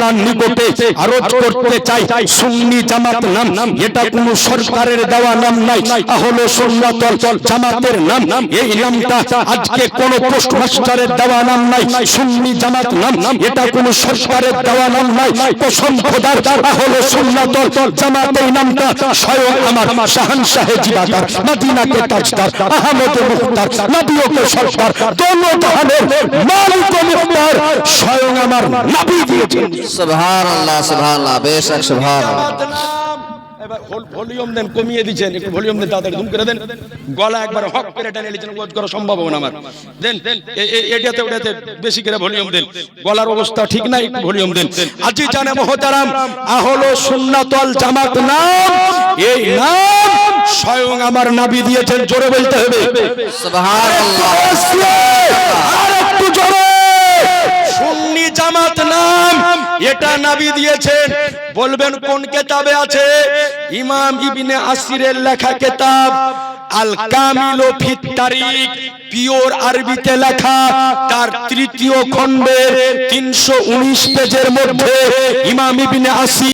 আপনার নিকটে আরজ করতে চাই, সুন্নি জামাত নাম এটা কোন সরকারের দেওয়া নাম নাই, আহলে সুন্নাত ওয়াল জামাতের নাম। এই নামটা আজকে কোন পোস্টমাস্টারের দেওয়া নাম নাই। সুন্নি জামাত নাম এটা কোন সরকারের দেওয়া নাম নাই। কসম খোদার, আহলে সুন্নাত ওয়াল জামাতের নামটা স্বয়ং আমার শাহনশাহে জিবাদার, মদিনাকে তাজদার, আহমদ মুখতার, নবীও কে সরকার, দোনো জাহানের মালিক ও মুখতার স্বয়ং আমার নবী দিয়েছেন। সুবহানাল্লাহ সুবহানাল্লাহ, বেশক সুবহানাল্লাহ। এবার ভলিউম দেন, কমিয়ে দিয়েছেন, একটু ভলিউম দেন, তাড়াতাড়ি ধুম করে দেন। গলা একবার হক করে টেনে নিয়েছেন, ওয়াজ করা সম্ভব হবে না আমার। দেন এটাতে ওটাতে বেশি করে ভলিউম দেন, গলার অবস্থা ঠিক নাই, একটু ভলিউম দেন। আজি জানে মুহতারাম, আহলে সুন্নাত ওয়াল জামাত নাম, এই নাম স্বয়ং আমার নবী দিয়েছেন। জোরে বলতে হবে সুবহানাল্লাহ। আর একটু জোরে। সুন্নি জামাত নাম এটা নবী দিয়েছেন। বলবেন কোন কিতাবে আছে? ইমাম ইবনে আসিরের লেখা কিতাব আল কামিল ফিত তারিখ, পিওর আরবিতে লেখা, তার তৃতীয় খণ্ডের 319 পেজের মধ্যে ইমাম ইবনে আসির